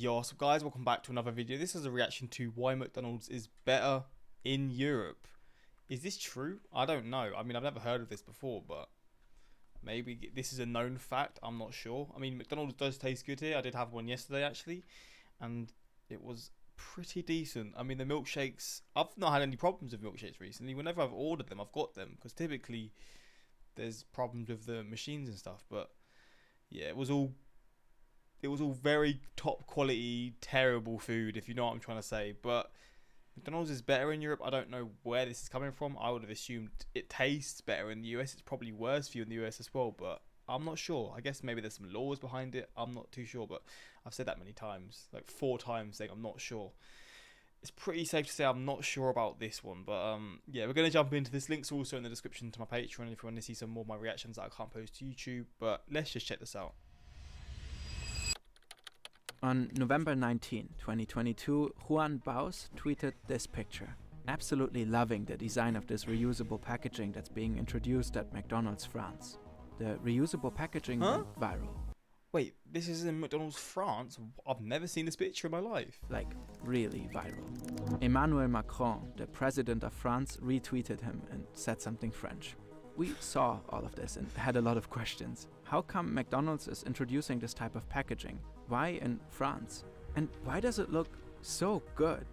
Yo, so guys, welcome back to another video. This is a reaction to why McDonald's is better in Europe. Is this true? I don't know. I mean, I've never heard of this before, but maybe this is a known fact. I'm not sure. I mean, McDonald's does taste good here. I did have one yesterday, actually, and it was pretty decent. I mean, the milkshakes, I've not had any problems with milkshakes recently. Whenever I've ordered them, I've got them, because typically there's problems with the machines and stuff, but yeah, it was all very top quality, terrible food, if you know what I'm trying to say. But McDonald's is better in Europe. I don't know where this is coming from. I would have assumed it tastes better in the US. It's probably worse for you in the US as well, but I'm not sure. I guess maybe there's some laws behind it. I'm not too sure, but I've said that many times, like 4 times saying I'm not sure. It's pretty safe to say I'm not sure about this one, but yeah, we're going to jump into this. Link's also in the description to my Patreon if you want to see some more of my reactions that I can't post to YouTube, but let's just check this out. On November 19, 2022, Juan Baus tweeted this picture, absolutely loving the design of this reusable packaging that's being introduced at McDonald's France. The reusable packaging went viral. Wait, this is in McDonald's France? I've never seen this picture in my life. Like, really viral. Emmanuel Macron, the president of France, retweeted him and said something French. We saw all of this and had a lot of questions. How come McDonald's is introducing this type of packaging? Why in France? And why does it look so good?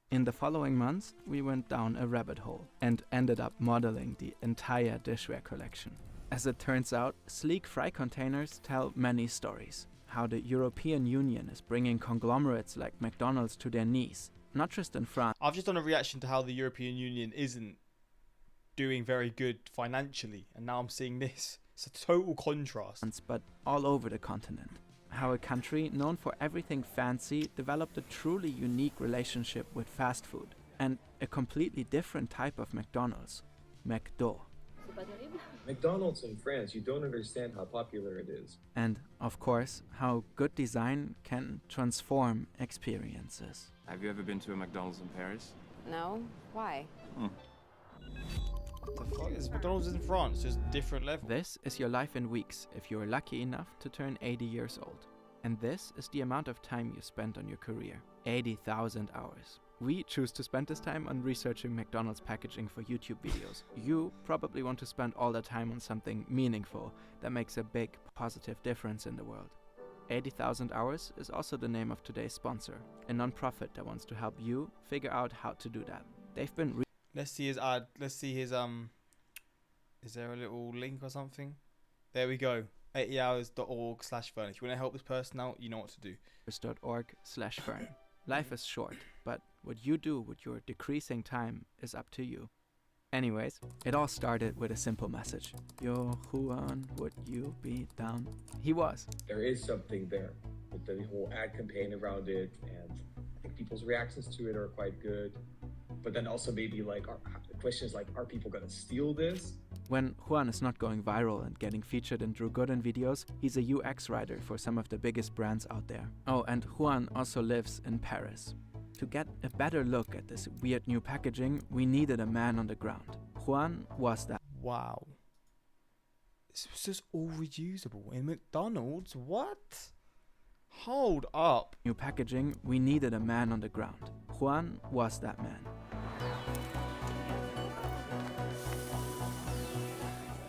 In the following months, we went down a rabbit hole and ended up modeling the entire dishware collection. As it turns out, sleek fry containers tell many stories. How the European Union is bringing conglomerates like McDonald's to their knees, not just in France. I've just done a reaction to how the European Union isn't doing very good financially, and now I'm seeing this. It's a total contrast. But all over the continent. How a country known for everything fancy developed a truly unique relationship with fast food and a completely different type of McDonald's, McDo. McDonald's in France, you don't understand how popular it is. And, of course, how good design can transform experiences. Have you ever been to a McDonald's in Paris? No? Why? What the fuck is McDonald's in France? Just different level. This is your life in weeks if you're lucky enough to turn 80 years old. And this is the amount of time you spent on your career, 80,000 hours. We choose to spend this time on researching McDonald's packaging for YouTube videos. You probably want to spend all that time on something meaningful that makes a big positive difference in the world. 80,000 Hours is also the name of today's sponsor, a non-profit that wants to help you figure out how to do that. They've been Let's see his ad. Let's see his is there a little link or something? There we go. 80hours.org/fern. If you want to help this person out, you know what to do. .org/fern. Life is short, but what you do with your decreasing time is up to you. Anyways, it all started with a simple message. Yo, Juan, would you be down? He was. There is something there with the whole ad campaign around it, and I think people's reactions to it are quite good. But then also maybe like the question is like, are people gonna steal this? When Juan is not going viral and getting featured in Drew Gooden videos, he's a UX writer for some of the biggest brands out there. Oh, and Juan also lives in Paris. To get a better look at this weird new packaging, we needed a man on the ground. Juan was that. Wow. This was just all reusable in McDonald's? What? Hold up. New packaging, we needed a man on the ground. Juan was that man.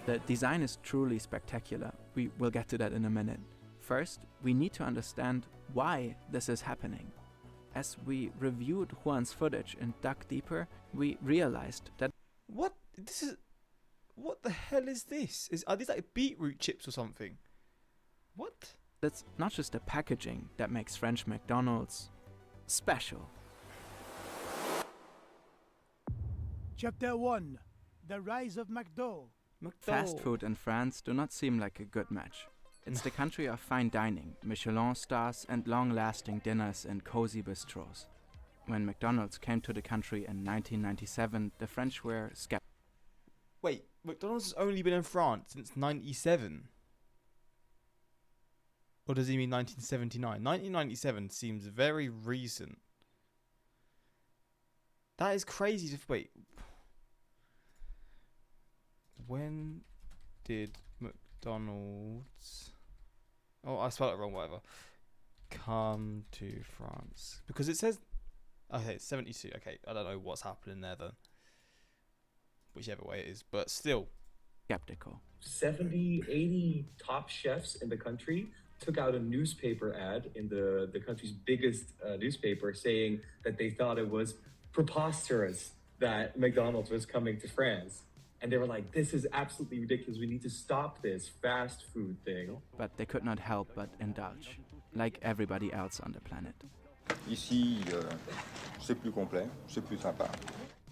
The design is truly spectacular. We will get to that in a minute. First, we need to understand why this is happening. As we reviewed Juan's footage and dug deeper, we realized that What the hell is this? Are these like beetroot chips or something? What? it's not just the packaging that makes French McDonald's special. Chapter 1. The Rise of McDo. Fast food in France do not seem like a good match. It's the country of fine dining, Michelin stars and long-lasting dinners in cozy bistros. When McDonald's came to the country in 1997, the French were skeptical. Wait, McDonald's has only been in France since 97? Or does he mean 1979? 1997 seems very recent. That is crazy to wait. When did McDonald's Oh, I spelled it wrong. Whatever. Come to France because it says. Okay, it's 72. Okay, I don't know what's happening there then. Whichever way it is, but still. skeptical. 70, 80 top chefs in the country took out a newspaper ad in the country's biggest newspaper saying that they thought it was preposterous that McDonald's was coming to France. And they were like, this is absolutely ridiculous. We need to stop this fast food thing. But they could not help but indulge, like everybody else on the planet. Ici, c'est plus complet, c'est plus sympa.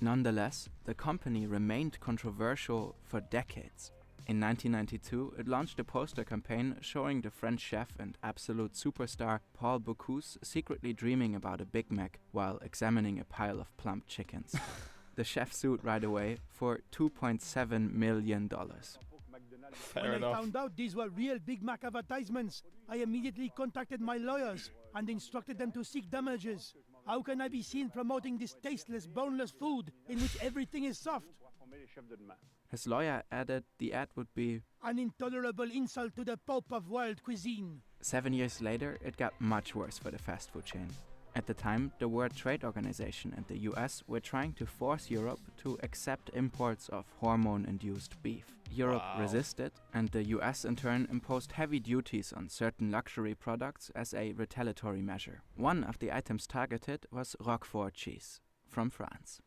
Nonetheless, the company remained controversial for decades. In 1992, it launched a poster campaign showing the French chef and absolute superstar Paul Bocuse secretly dreaming about a Big Mac while examining a pile of plump chickens. The chef sued right away for $2.7 million. Fair When I enough. found out these were real Big Mac advertisements, I immediately contacted my lawyers and instructed them to seek damages. How can I be seen promoting this tasteless, boneless food in which everything is soft? His lawyer added the ad would be An intolerable insult to the Pope of world cuisine. 7 years later, it got much worse for the fast food chain. At the time, the World Trade Organization and the US were trying to force Europe to accept imports of hormone-induced beef. Europe Wow. resisted, and the US in turn imposed heavy duties on certain luxury products as a retaliatory measure. One of the items targeted was Roquefort cheese, from France.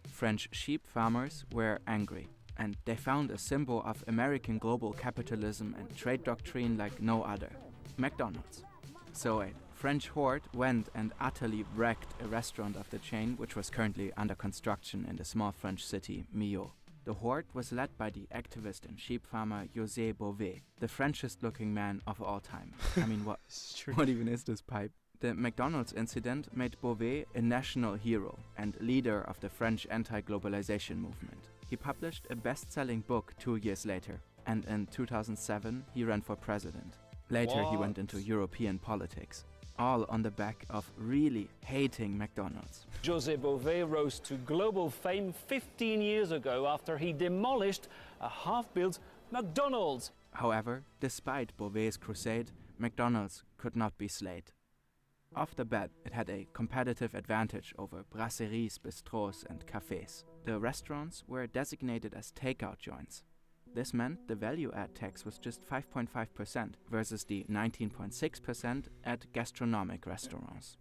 French sheep farmers were angry, and they found a symbol of American global capitalism and trade doctrine like no other: McDonald's. So a French horde went and utterly wrecked a restaurant of the chain, which was currently under construction in the small French city Millau. The horde was led by the activist and sheep farmer José Bové, the Frenchest-looking man of all time. I mean, what? It's true. What even is this pipe? The McDonald's incident made Bové a national hero and leader of the French anti-globalization movement. He published a best-selling book 2 years later, and in 2007 he ran for president. Later he went into What? European politics, all on the back of really hating McDonald's. José Bové rose to global fame 15 years ago after he demolished a half-built McDonald's. However, despite Bové's crusade, McDonald's could not be slayed. Off the bat, it had a competitive advantage over brasseries, bistros, and cafes. The restaurants were designated as takeout joints. This meant the value-add tax was just 5.5% versus the 19.6% at gastronomic restaurants.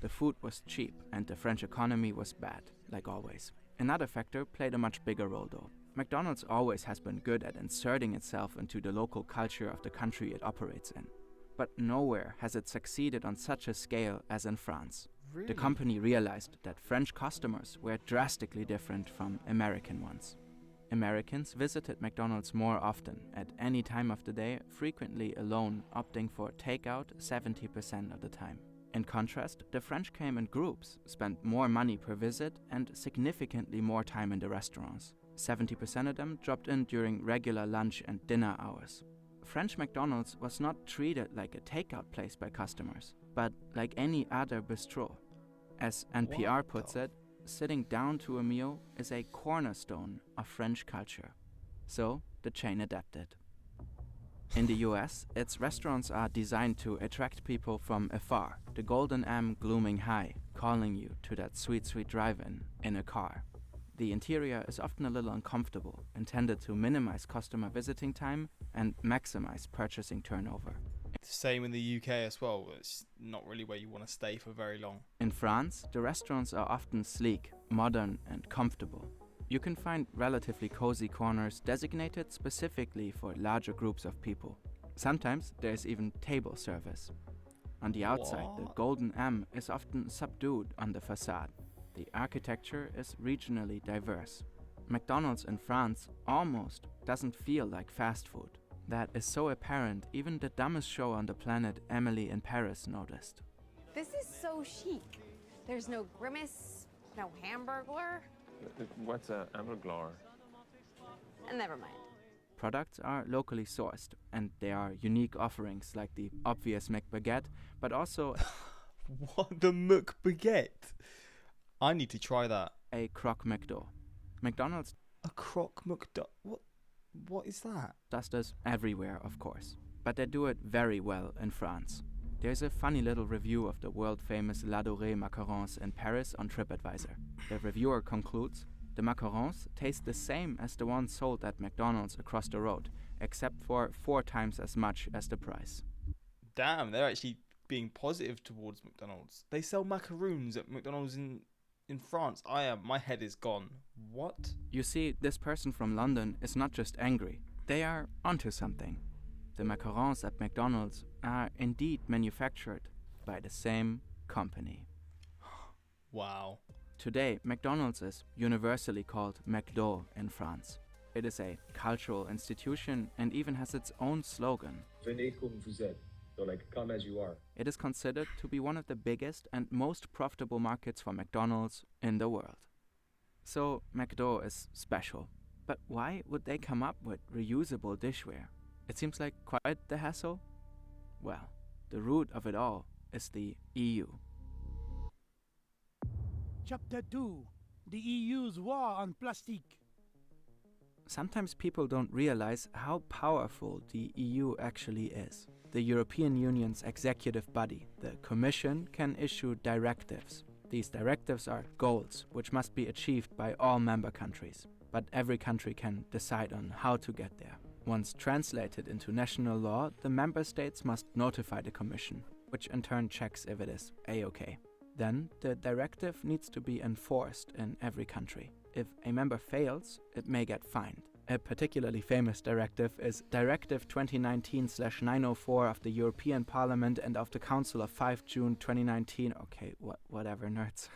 The food was cheap and the French economy was bad, like always. Another factor played a much bigger role though. McDonald's always has been good at inserting itself into the local culture of the country it operates in. But nowhere has it succeeded on such a scale as in France. Really? The company realized that French customers were drastically different from American ones. Americans visited McDonald's more often, at any time of the day, frequently alone, opting for takeout 70% of the time. In contrast, the French came in groups, spent more money per visit, and significantly more time in the restaurants. 70% of them dropped in during regular lunch and dinner hours. French McDonald's was not treated like a takeout place by customers, but like any other bistro. As NPR What puts the it, sitting down to a meal is a cornerstone of French culture. So the chain adapted. In the US, its restaurants are designed to attract people from afar, the golden M glooming high, calling you to that sweet, sweet drive-in in a car. The interior is often a little uncomfortable, intended to minimize customer visiting time and maximize purchasing turnover. Same in the UK as well. It's not really where you want to stay for very long. In France, the restaurants are often sleek, modern, and comfortable. You can find relatively cozy corners designated specifically for larger groups of people. Sometimes there's even table service. On the outside, the What? golden M is often subdued on the facade. The architecture is regionally diverse. McDonald's in France almost doesn't feel like fast food. That is so apparent, even the dumbest show on the planet, Emily in Paris, noticed. This is so chic. There's no grimace, no hamburglar, What's a hamburger? and never mind. Products are locally sourced, and there are unique offerings like the obvious McBaguette, but also What? The McBaguette? I need to try that. a Croque McDo. McDonald's A croque McDo... What is that? does this everywhere, of course. but they do it very well in France. There's a funny little review of the world-famous L'Adoré macarons in Paris on TripAdvisor. The reviewer concludes, "The macarons taste the same as the ones sold at McDonald's across the road, except for 4 times as much as the price." Damn, they're actually being positive towards McDonald's. They sell macaroons at McDonald's in France. My head is gone. What? You see, this person from London is not just angry. They are onto something. The macarons at McDonald's are indeed manufactured by the same company. Wow. Today, McDonald's is universally called McDo in France. It is a cultural institution and even has its own slogan. Venez comme vous êtes. So like, come as you are. It is considered to be one of the biggest and most profitable markets for McDonald's in the world. So, McDo is special. But why would they come up with reusable dishware? It seems like quite the hassle. Well, the root of it all is the EU. Chapter 2. The EU's War on Plastic. Sometimes people don't realize how powerful the EU actually is. The European Union's executive body, the Commission, can issue directives. These directives are goals which must be achieved by all member countries, but every country can decide on how to get there. Once translated into national law, the member states must notify the Commission, which in turn checks if it is A-OK. Then, the directive needs to be enforced in every country. If a member fails, it may get fined. A particularly famous directive is Directive 2019/904 of the European Parliament and of the Council of 5 June 2019. Okay, whatever, nerds.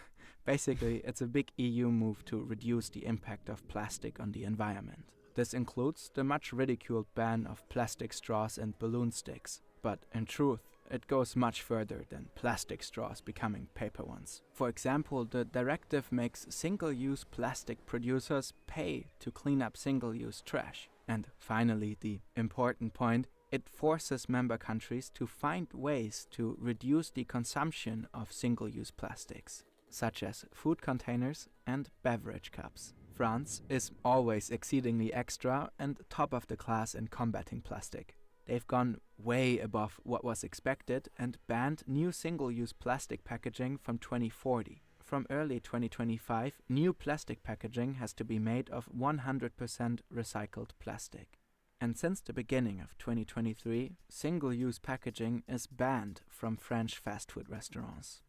Basically, it's a big EU move to reduce the impact of plastic on the environment. This includes the much ridiculed ban of plastic straws and balloon sticks. But in truth, it goes much further than plastic straws becoming paper ones. For example, the directive makes single-use plastic producers pay to clean up single-use trash. And finally, the important point, it forces member countries to find ways to reduce the consumption of single-use plastics, such as food containers and beverage cups. France is always exceedingly extra and top of the class in combating plastic. They've gone way above what was expected and banned new single-use plastic packaging from 2040. From early 2025, new plastic packaging has to be made of 100% recycled plastic. And since the beginning of 2023, single-use packaging is banned from French fast food restaurants.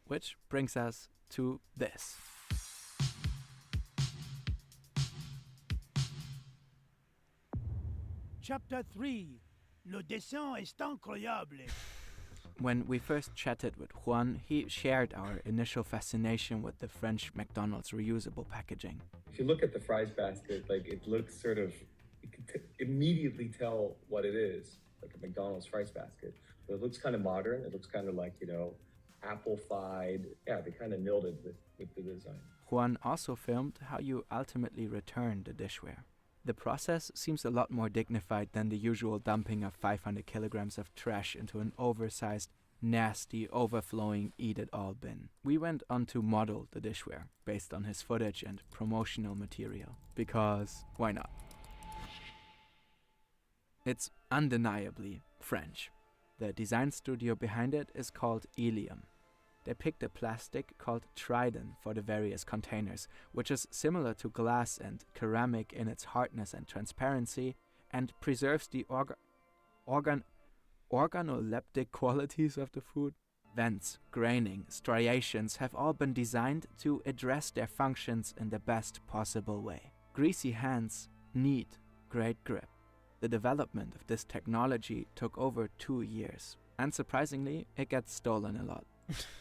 Which brings us to this. Chapter 3. Le dessin est incroyable. When we first chatted with Juan, he shared our initial fascination with the French McDonald's reusable packaging. If you look at the fries basket, like it looks sort of, you can immediately tell what it is, like a McDonald's fries basket. But it looks kind of modern. It looks kind of like, apple-fied. Yeah, they kind of nailed it with the design. Juan also filmed how you ultimately return the dishware. The process seems a lot more dignified than the usual dumping of 500 kilograms of trash into an oversized, nasty, overflowing eat-it-all bin. We went on to model the dishware, based on his footage and promotional material. Because, why not? It's undeniably French. The design studio behind it is called Ilium. They picked a plastic called Trident for the various containers, which is similar to glass and ceramic in its hardness and transparency, and preserves the organoleptic qualities of the food. Vents, graining, striations have all been designed to address their functions in the best possible way. Greasy hands need great grip. The development of this technology took over 2 years. Unsurprisingly, it gets stolen a lot.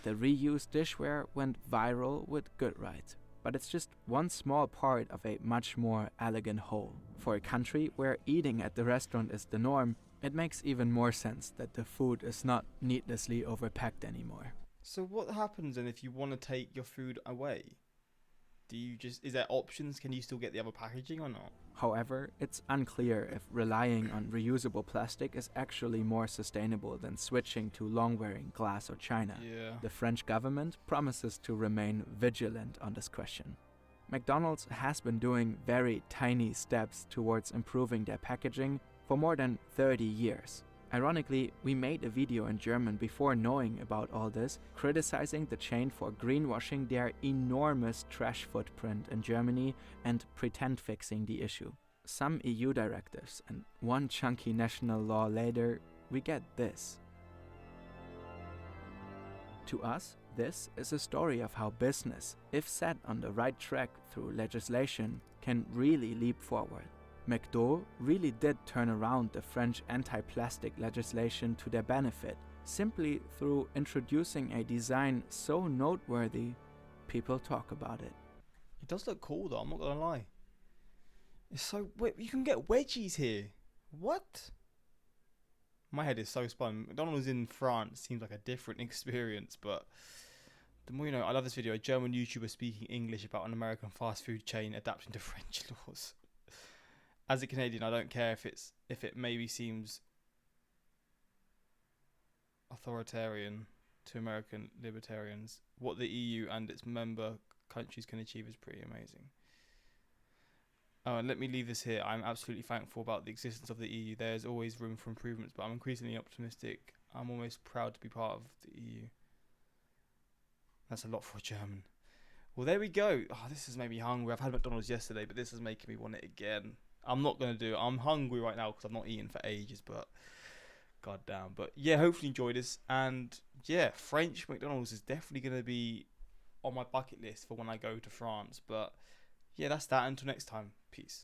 The reused dishware went viral with good right, but it's just one small part of a much more elegant whole. For a country where eating at the restaurant is the norm, it makes even more sense that the food is not needlessly overpacked anymore. So what happens then if you want to take your food away? Is there options? Can you still get the other packaging or not? However, it's unclear if relying on reusable plastic is actually more sustainable than switching to long-wearing glass or china. Yeah. The French government promises to remain vigilant on this question. McDonald's has been doing very tiny steps towards improving their packaging for more than 30 years. Ironically, we made a video in German before knowing about all this, criticizing the chain for greenwashing their enormous trash footprint in Germany and pretend fixing the issue. Some EU directives and one chunky national law later, we get this. To us, this is a story of how business, if set on the right track through legislation, can really leap forward. McDo really did turn around the French anti-plastic legislation to their benefit, simply through introducing a design so noteworthy, people talk about it. It does look cool though, I'm not gonna lie. It's so... Wait, you can get wedgies here. What? My head is so spun. McDonald's in France seems like a different experience, but the more you know. I love this video. A German YouTuber speaking English about an American fast food chain adapting to French laws. As a Canadian, I don't care if it maybe seems authoritarian to American libertarians. What the EU and its member countries can achieve is pretty amazing. Oh, and let me leave this here. I'm absolutely thankful about the existence of the EU. There's always room for improvements, but I'm increasingly optimistic. I'm almost proud to be part of the EU. That's a lot for a German. Well, there we go. Oh, this has made me hungry. I've had McDonald's yesterday, but this is making me want it again. I'm not going to do it. I'm hungry right now because I've not eaten for ages, but goddamn. But yeah, hopefully you enjoyed this. And yeah, French McDonald's is definitely going to be on my bucket list for when I go to France. But yeah, that's that. Until next time. Peace.